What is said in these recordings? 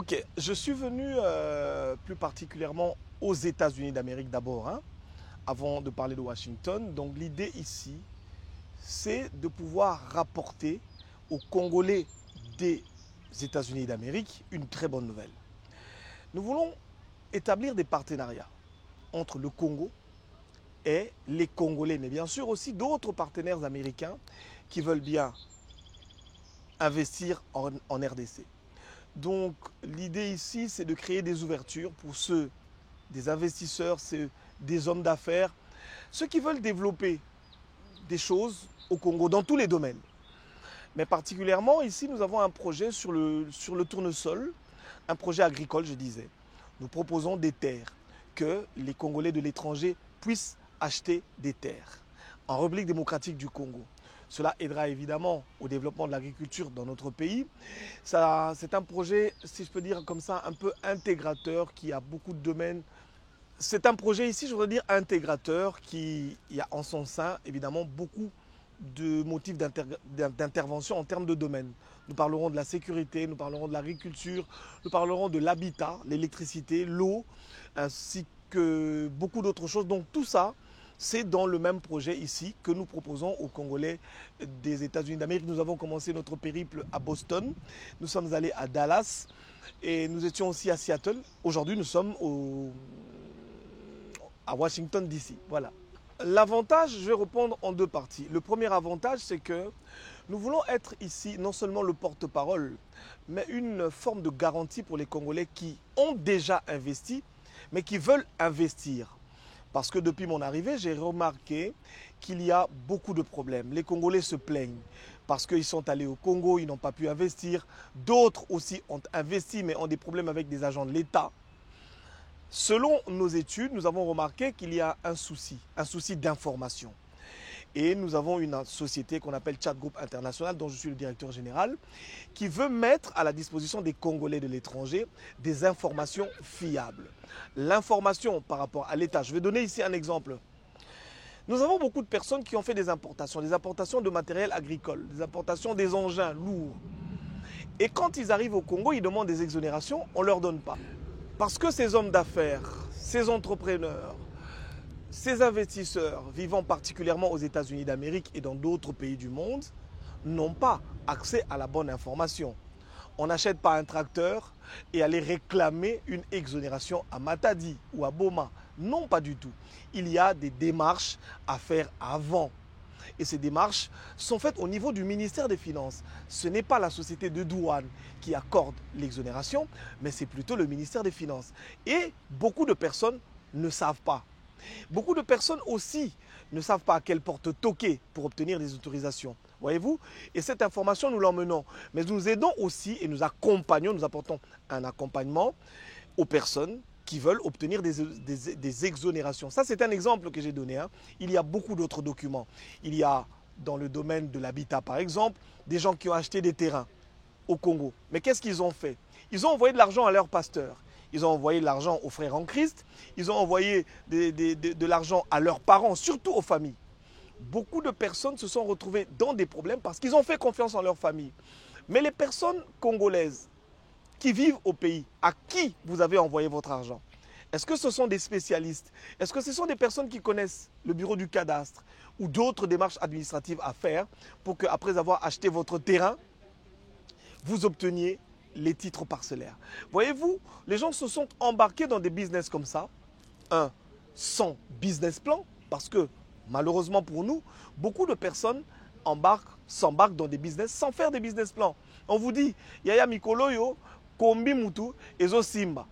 Ok, je suis venu plus particulièrement aux États-Unis d'Amérique d'abord, hein, avant de parler de Washington. Donc l'idée ici, c'est de pouvoir rapporter aux Congolais des États-Unis d'Amérique une très bonne nouvelle. Nous voulons établir des partenariats entre le Congo et les Congolais, mais bien sûr aussi d'autres partenaires américains qui veulent bien investir en RDC. Donc l'idée ici, c'est de créer des ouvertures pour ceux, des investisseurs, des hommes d'affaires, ceux qui veulent développer des choses au Congo dans tous les domaines. Mais particulièrement ici, nous avons un projet sur le tournesol, un projet agricole, je disais. Nous proposons des terres, que les Congolais de l'étranger puissent acheter des terres en République démocratique du Congo. Cela aidera évidemment au développement de l'agriculture dans notre pays. C'est un projet, si je peux dire comme ça, un peu intégrateur qui a beaucoup de domaines. C'est un projet ici, je voudrais dire intégrateur, qui y a en son sein évidemment beaucoup de motifs d'intervention en termes de domaines. Nous parlerons de la sécurité, nous parlerons de l'agriculture, nous parlerons de l'habitat, l'électricité, l'eau, ainsi que beaucoup d'autres choses. Donc tout ça, c'est dans le même projet ici que nous proposons aux Congolais des États-Unis d'Amérique. Nous avons commencé notre périple à Boston, nous sommes allés à Dallas et nous étions aussi à Seattle. Aujourd'hui, nous sommes à Washington, D.C. Voilà. L'avantage, je vais répondre en deux parties. Le premier avantage, c'est que nous voulons être ici non seulement le porte-parole, mais une forme de garantie pour les Congolais qui ont déjà investi, mais qui veulent investir. Parce que depuis mon arrivée, j'ai remarqué qu'il y a beaucoup de problèmes. Les Congolais se plaignent parce qu'ils sont allés au Congo, ils n'ont pas pu investir. D'autres aussi ont investi, mais ont des problèmes avec des agents de l'État. Selon nos études, nous avons remarqué qu'il y a un souci d'information. Et nous avons une société qu'on appelle Chat Group International, dont je suis le directeur général, qui veut mettre à la disposition des Congolais de l'étranger des informations fiables. L'information par rapport à l'État. Je vais donner ici un exemple. Nous avons beaucoup de personnes qui ont fait des importations de matériel agricole, des importations des engins lourds. Et quand ils arrivent au Congo, ils demandent des exonérations, on ne leur donne pas. Parce que ces hommes d'affaires, ces entrepreneurs, ces investisseurs vivant particulièrement aux États-Unis d'Amérique et dans d'autres pays du monde n'ont pas accès à la bonne information. On n'achète pas un tracteur et aller réclamer une exonération à Matadi ou à Boma. Non, pas du tout. Il y a des démarches à faire avant. Et ces démarches sont faites au niveau du ministère des Finances. Ce n'est pas la société de douane qui accorde l'exonération, mais c'est plutôt le ministère des Finances. Et beaucoup de personnes ne savent pas. Beaucoup de personnes aussi ne savent pas à quelle porte toquer pour obtenir des autorisations. Voyez-vous? Et cette information, nous l'emmenons. Mais nous aidons aussi et nous accompagnons, nous apportons un accompagnement aux personnes qui veulent obtenir des exonérations. Ça, c'est un exemple que j'ai donné, hein. Il y a beaucoup d'autres documents. Il y a, dans le domaine de l'habitat, par exemple, des gens qui ont acheté des terrains au Congo. Mais qu'est-ce qu'ils ont fait? Ils ont envoyé de l'argent à leur pasteur. Ils ont envoyé de l'argent aux frères en Christ. Ils ont envoyé de l'argent à leurs parents, surtout aux familles. Beaucoup de personnes se sont retrouvées dans des problèmes parce qu'ils ont fait confiance en leur famille. Mais les personnes congolaises qui vivent au pays, à qui vous avez envoyé votre argent? Est-ce que ce sont des spécialistes? Est-ce que ce sont des personnes qui connaissent le bureau du cadastre ou d'autres démarches administratives à faire pour qu'après avoir acheté votre terrain, vous obteniez les titres parcellaires? Voyez-vous, les gens se sont embarqués dans des business comme ça, sans business plan, parce que malheureusement pour nous, beaucoup de personnes s'embarquent dans des business sans faire des business plans. On vous dit, Yaya Mikoloyo, Kombi Mutu, Ezo Simba.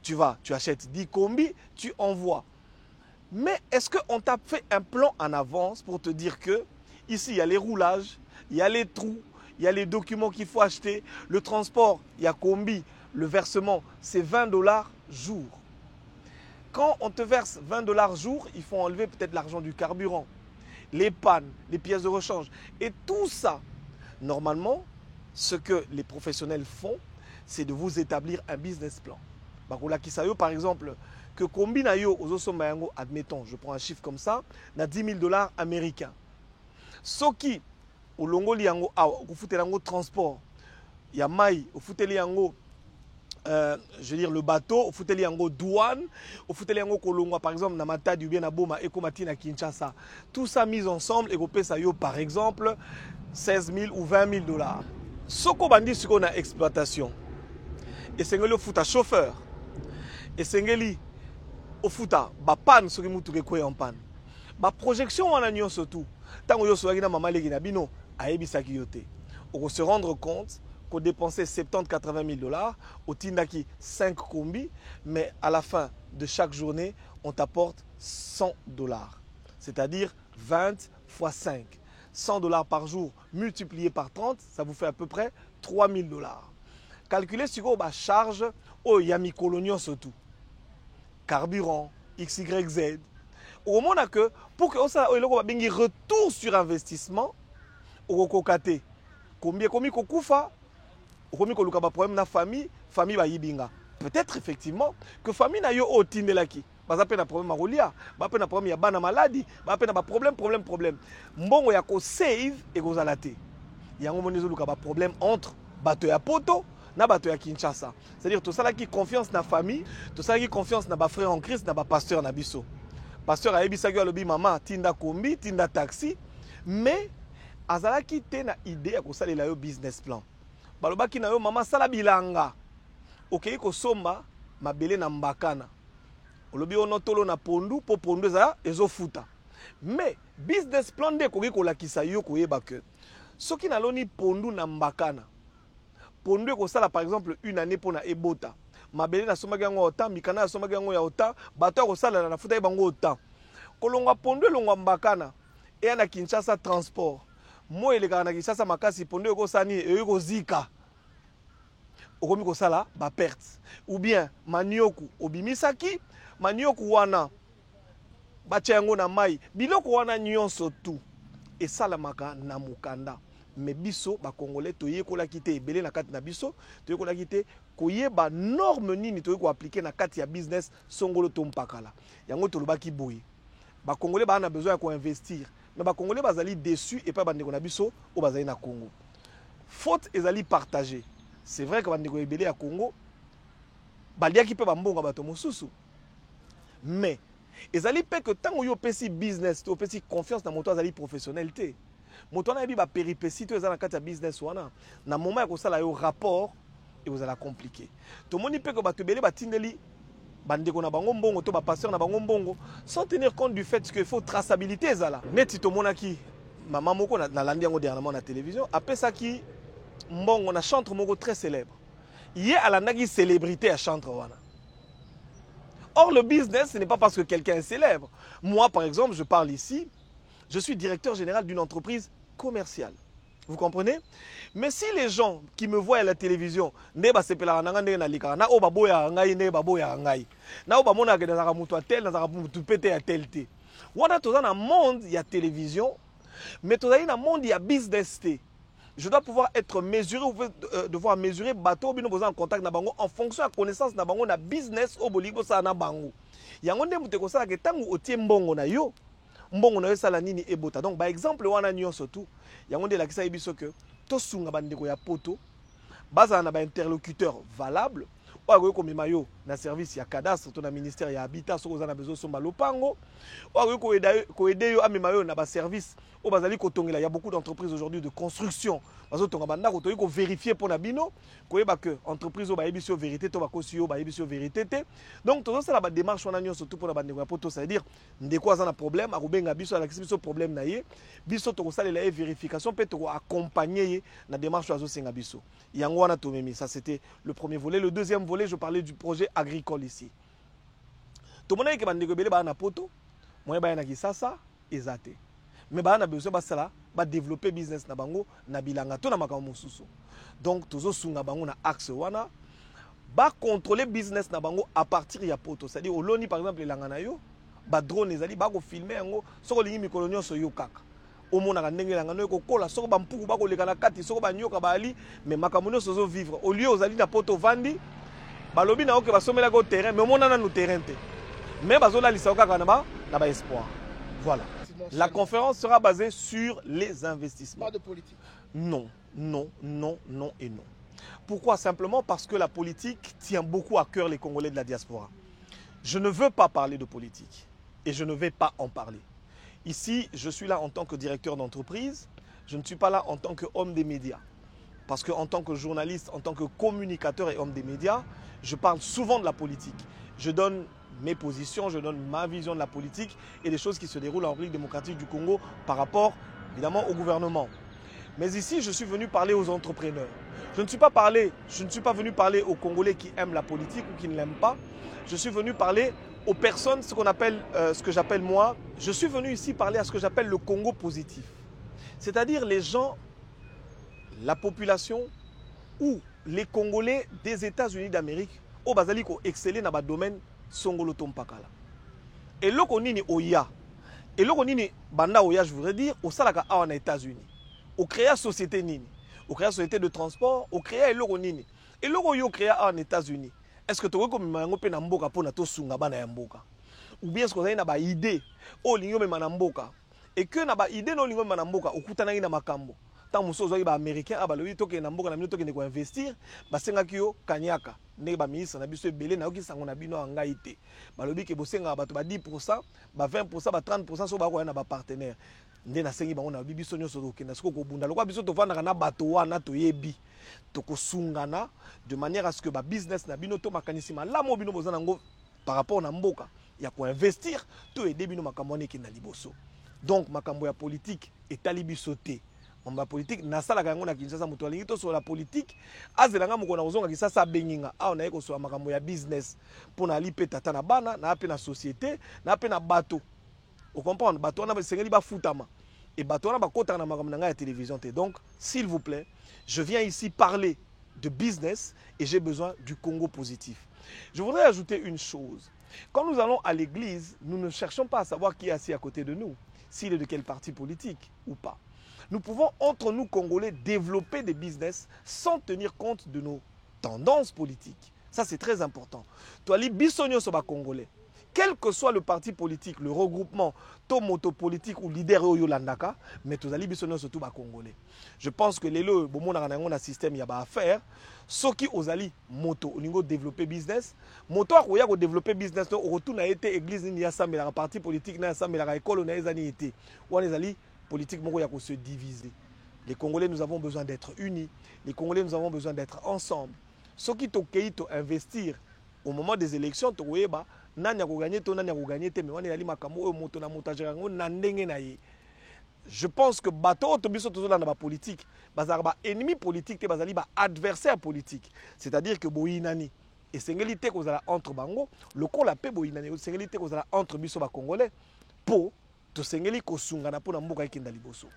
Tu vas, tu achètes 10 combis, tu envoies. Mais est-ce qu'on t'a fait un plan en avance pour te dire que ici, il y a les roulages, il y a les trous, il y a les documents qu'il faut acheter, le transport, il y a combi, le versement, c'est 20 $ jour. Quand on te verse 20 $ jour, il faut enlever peut-être l'argent du carburant, les pannes, les pièces de rechange. Et tout ça, normalement, ce que les professionnels font, c'est de vous établir un business plan. Bakola Kisayo, par exemple, que combine yo Ozosomba yango, admettons, je prends un chiffre comme ça, na 10 000 $ américains. Soki, au longo liango, au fouteli yango transport, ya mai, au fouteli yango je veux dire le bateau, au fouteli yango douane, au fouteli yango kolongwa par exemple na Matadi ou bien na Boma et Komati na Kinshasa. Tout ça mis ensemble et kopé ça yo par exemple 16 000 ou 20 000 dollars. Soko bandi siko na exploitation. Et sengeli au futa chauffeur. Et sengeli au futa ba panne soki mutu ke koye en panne. Ba projection wana nyonso tout. Tango yo soki na mama leki na bino ayebisaki yo te. On se rendre compte qu'on dépensait 70-80 000 dollars, au Tindaki 5 combis, mais à la fin de chaque journée, on t'apporte 100 dollars. C'est-à-dire 20 fois 5. 100 dollars par jour multiplié par 30, ça vous fait à peu près 3 000 dollars. Calculez sur la charge au Yami Colonion surtout. Carburant, XYZ. Au moment que pour que ça retour sur investissement, au kokate. Combien kokufa, combien koluka ba problème na famille ba yibinga. Peut-être effectivement que famille na yo otindelaki. Ba za pe na problème marolia, ba pe na problème ya bana maladie, ba pe na ba problème. Mbongo ya ko save et ko zalate. Yango monizo luka ba problème entre bato ya poto na bato ya Kinshasa. C'est-à-dire tout ça là qui confiance na famille, tout ça qui confiance na ba frère en Christ, na ba pasteur na biso. Pasteur a ebisa go lobi mama tinda kombi, tinda taxi, mais azalaki te na idée ya kosalela yo business plan. Balobaki na yo mama sala bilanga. Okei ko somba mabele na mbakana. Olobi ono tolo na pondu po pondu za ezofuta. Mais business plan de koki kolakisa yo koyeba ke soki naloni pondu na mbakana. Pondu ko sala par exemple une année pona ebota. Mabele na somaki yango autant, mikana na somaki yango ya autant, bato ko sala na futa bango autant. Kolonga pondu longa mbakana et na Kinshasa transport. Moi ele kana Kinshasa makasi pondu ko sani e ko zika. Okomi ko sala ba perte. Ou bien manioku obimisaki, manioku wana bacha yango na mai, biloko wana nyonso tout. Et sala maka na mukanda. Mais biso ba congolais toye ko la kité belé na kati na biso, toye ko la kité koyeba norme nini toye ko appliquer na kati ya business songolo tompakala. Yango tolobaki boye. Ba congolais ba na besoin ko investir. Mais ba congolais bazali déçus et pas bandeko na biso o bazali na Congo. Faute ezali partagée. C'est vrai que bandeko ebelé à Congo balia ki pe ba mbonga bato mosusu. Mais ezali pe que tango yo pesi business, to pesi confiance na moto azali professionnalité. Moto na yebi ba péripétie to ezala kati ya business wana. Na moment ya ko sala yo rapport et vous allez compliquer. To moni pe que bato ebelé batindeli bandeko na bango mbongo to ba pasteur na bango mbongo sans tenir compte du fait qu'il faut traçabilité ezala. Neti to monaki maman moko na landi yango dernièrement na télévision apesaki mbongo na chantre moko très célèbre. Yé à la nagi célébrité à chantre wana. Or le business ce n'est pas parce que quelqu'un est célèbre. Moi par exemple, je parle ici, je suis directeur général d'une entreprise commerciale. Vous comprenez? Mais si les gens qui me voient à la télévision, ne ba sepela na ngande na lika na oba boya ngai ne ba boya ngai. Na oba mona ke na mutu tel na mutu pete ya tel te. Wana toza na monde ya télévision, mais toza na monde ya business te. Je dois pouvoir être mesuré ou devoir mesurer bateau bino boza en contact na bango en fonction de la connaissance na bango na business au boligo sa na bango. Yango nde muteko sala ke tangu otie mbongo na yo. Mbongo na yo sala nini ebota. Donc par exemple wana nyonso tout. Yango nde lakisa yebiso ke to sunga bandeko ya poto baza na ba interlocuteur valable. Oyo ko mema yo na service ya cadastre to na ministère ya habitat soko za na besoin somba lopango. Oyo ko aider yo amema yo na ba service o bazali ko tongela. Il y a beaucoup d'entreprises aujourd'hui de construction. Bazo tonga banda ko to ko vérifier pour na bino ko yeba que entreprise o ba yebisio vérité to ba kosi yo ba yebisio vérité te. Donc to ça la ba démarche wana nyonso surtout pour na bandeko ya poto, ça veut dire ndeko aza na problème akobenga biso ala biso problème na ye biso to ko salela e vérification peut to accompagner ye na démarche azo senga biso. Yango wana to memi, ça c'était le premier volet. Le deuxième volet, je parlais du projet agricole ici. Tout le monde qui bandeko belé ba na poto, moyen ba na Kisasa ezate. Mais ba na besoin ba sala ba développer business na bango na bilanga to na makambo mosusu. Donc tozo sunga bango na axe wana ba contrôler business na bango à partir ya poto. C'est-à-dire oloni par exemple elanga na yo ba drone ezali ba ko filmer yango soko lingi mikolo nyonso yo kaka. Omonaka ndenge elanga no ko kola soko ba mpuku ba ko leka na kati soko ba nyoka ba ali mais makambo nyonso zo vivre. Au lieu ozali na poto vandi balobi na oke basomela ko terrain mais monana no terrain te. Mais bazola lisa kaka na ba espoir. Voilà. La conférence sera basée sur les investissements. Pas de politique. Non, non, non, non et non. Pourquoi? Simplement parce que la politique tient beaucoup à cœur les Congolais de la diaspora. Je ne veux pas parler de politique et je ne vais pas en parler. Ici, je suis là en tant que directeur d'entreprise, je ne suis pas là en tant qu'homme des médias. Parce qu'en tant que journaliste, en tant que communicateur et homme des médias, je parle souvent de la politique. Je donne mes positions, je donne ma vision de la politique et des choses qui se déroulent en République démocratique du Congo par rapport, évidemment, au gouvernement. Mais ici, je suis venu parler aux entrepreneurs. Je ne suis pas venu parler aux Congolais qui aiment la politique ou qui ne l'aiment pas. Je suis venu parler aux personnes, ce que j'appelle moi, je suis venu ici parler à ce que j'appelle le Congo positif. C'est-à-dire les gens, la population ou les Congolais des États-Unis d'Amérique au bazali ko exceller dans le domaine songolo tompakala. Et là qu'on nini oya. Et là qu'on nini banda oya, je voudrais dire au salaka a en États-Unis. Au créa société nini. Au créa société de transport, au créa et là qu'on nini. Et là qu'on yo créa en États-Unis. Est-ce que tu vois comme mango pe na mboka pour na to sunga bana ya mboka? Ou bien est-ce que vous na ba idée o lingo me manamboka? Et que na ba idée no lingo manamboka okutana na makambo. Tant muso zo ba américain abalobi toke na mboka na mino toke ne ko investir, ba senga kiyo kanyaka. Ne ba ministre na biso ebele na oki sango na bino ngai te. Balobi ke bosenga bato ba 10%, ba 20%, ba 30% so ba ko na ba partenaire. Nde na sengi bango na biso nyoso toke na siko ko bunda. Lokwa biso to vanda na bato wana to yebi. Toko sungana de manière à ce que ba business na bino to makanisima la mo bino bozana ngo par rapport na mboka ya ko investir to aider bino makambo ne ki na liboso. Donc makambo ya politique etali biso te. La politique nasala kango na Kinshasa muto alingi to sur la politique azelanga mukona ozonga Kinshasa benginga a na yeko so makambo ya business pona lipe tata na bana na pe na société na pe na bateau. Vous comprenez bateau na sengeli ba futama et bateau na ba kota na makambo na ya télévision te. Donc s'il vous plaît, je viens ici parler de business et j'ai besoin du Congo positif. Je voudrais ajouter une chose. Quand nous allons à l'église, nous ne cherchons pas à savoir qui est assis à côté de nous, s'il est de quel parti politique ou pas. Nous pouvons, entre nous Congolais, développer des business sans tenir compte de nos tendances politiques. Ça, c'est très important. Toi, les bisognos sont Congolais. Quel que soit le parti politique, le regroupement, tomoto politique ou leader Yolandaka, mais tous les bisognos sont tous Congolais. Je pense que les lots, bon, on a un système, il y a à faire. Ce qui aux alliés moto, au niveau développer business, moto a quoi développer business, au retour n'a été église ni ça, mais la parti politique n'a ça, mais la école n'a été. Ou les alliés politique il se diviser. Les Congolais, nous avons besoin d'être unis. Les Congolais, nous avons besoin d'être ensemble. Ce qui t'a investir au moment des élections, tu vois, je pense que bateau tobiso toujours dans la politique, bazarba ennemi politique te bazali ba adversaire politique. C'est-à-dire que boyinani et sengalité kozala entre bango, le ko la pe boyinani sengalité kozala entre biso ba congolais po to sengeli kosungana po na mboka ikinda liboso.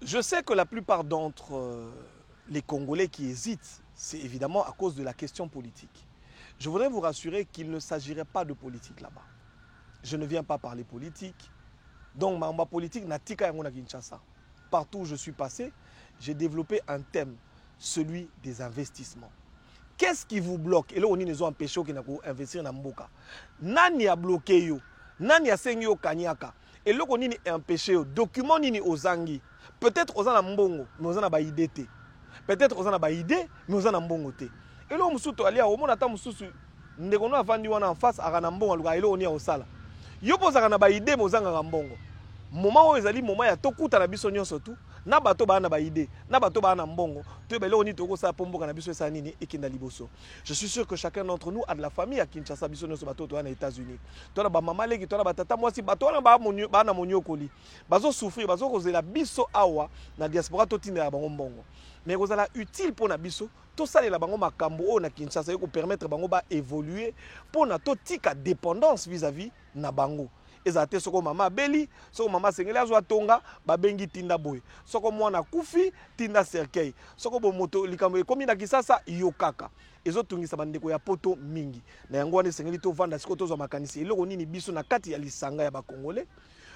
Je sais que la plupart d'entre les Congolais qui hésitent, c'est évidemment à cause de la question politique. Je voudrais vous rassurer qu'il ne s'agirait pas de politique là-bas. Je ne viens pas parler politique. Donc, ma politique n'a tika yango na Kinshasa. Partout où je suis passé, j'ai développé un thème, celui des investissements. Qu'est-ce qui vous bloque? Et là, on nous a empêché d'investir dans Mboka. Nani a bloqué yo? Nani a sengi yo kanyaka? Et là, on a empêché yo. Document nini ozangi. Peut-être aux na mbongo, mais aux na ba idée te. Peut-être aux na ba idée, mais aux na mbongo te. Et là, on musuto alia, au mona ta mususu, ndekono avandi wana en face, agana mbongo aluka, et là, on y a au sala. Yo posaka na ba idée, mais aux na mbongo. Moment où ezali moment ya tokuta na biso nyonso tu na bato ba na ba idée na bato ba na mbongo to bele oni toko sa pomboka na biso esa nini ekinda liboso. Je suis sûr que chacun d'entre nous a de la famille à Kinshasa biso nyonso bato to na États-Unis. To na ba mama leki to na ba tata mwasi bato na ba na monyokoli bazo souffrir bazo kozela biso awa na diaspora to tinda ya bango mbongo. Mais kozala utile pour na biso to salela bango makambo o na Kinshasa ko permettre bango ba évoluer pour na to tika dépendance vis-à-vis na bango. Ezate soko mama beli soko mama sengeli azwa tonga babengi tinda boy soko mwana kufi tinda cercueil soko bo moto likambo ekomi na Kisasa yokaka ezotungisa bandeko ya poto mingi na yango wana sengeli to vanda siko tozwa makanisi eloko nini biso na kati ya lisanga ya ba congolais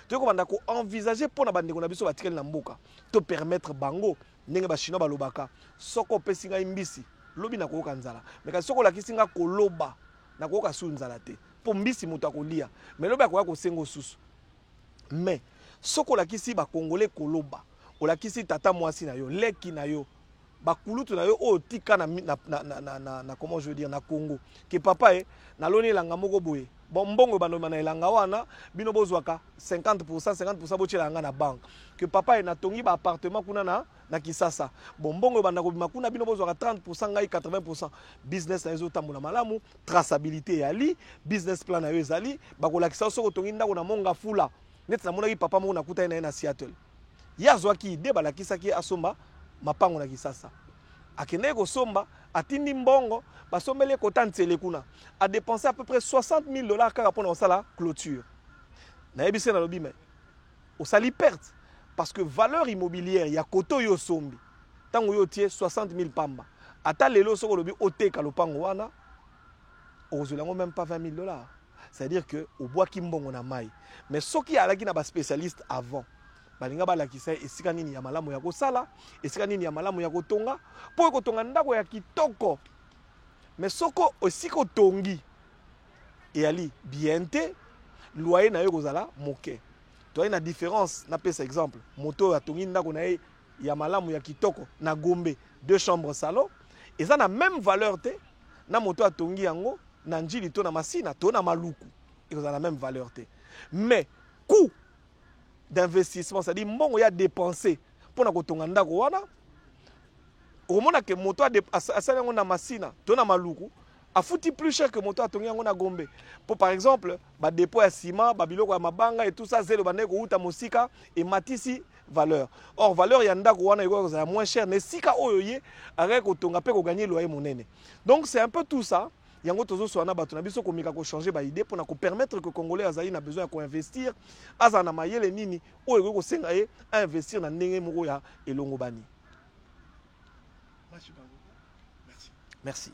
toko banda ko envisager pona bandeko na biso batikeli na mboka to permettre bango ndenge ba chinois balobaka soko pesinga imbisi lobi na koyoka nzala mais ka soko la kisinga koloba na koyoka su nzala te pour mbisi moto akolia mais loba akoya kosengo susu mais soko la kisi ba congolais koloba o la kisi tata mwasi na yo leki na yo bakulutu na yo o tika na comment je veux dire na Congo que papa na loni langa moko boye bon mbongo banoma na elanga wana bino bozwaka 50% bochela nga na banque que papa na tongi ba appartement kuna na Kisasa bon mbongo banda ko bima kuna bino bozwaka 30% ngai 80% business na ezo tambola malamu traçabilité yali business plan na yo ezali bakolakisa soko tongi ndako na monga fula net na monaki papa moko nakuta na Seattle yazwaki ide balakisaki asomba mapango na Kisasa akende ko somba atindi mbongo basombele kota ntele kuna a dépensé à peu près $60,000 kaka pona osala clôture na yebise na lobi mais osali perte parce que valeur immobilière ya koto yo sombi tango yo tie 60,000 pamba ata lelo soko lobi oteka lopango wana ozolango même pas $20,000, c'est-à-dire que au bois ki mbongo na mai mais soki alaki na ba spécialiste avant balinga balakisa esika nini ya malamu ya kosala esika nini ya malamu ya kotonga po kotonga ndako ya kitoko mais soko esika otongi eyali bien te loyer na yo kozala moke to na différence na pesa exemple moto atongi ndako na ye ya malamu ya kitoko na Gombe 2 chambres salon eza na même valeur te na moto atongi yango na Njili to na Masina to na Maluku eza na même valeur te mais coût d'investissement, c'est-à-dire mbongo ya dépenser pour na kotonga ndako wana omona ke moto asala yango na Masina to na Maluku afuti plus cher que moto atongi yango na Gombe pour par exemple ba dépôt ya ciment ba biloko ya mabanga et tout ça zelo bande ko uta mosika et matisi valeur or valeur ya ndako wana iko za moins cher ne sika oyo ye avec kotonga pe ko gagner loyer monene donc c'est un peu tout ça. Yango tozo soana bato na biso komika ko changer ba idée pour na ko permettre que congolais azali na besoin ko investir azana mayele nini oyo ko senga ye a investir na ndenge moko ya elongo bani. Merci. Merci.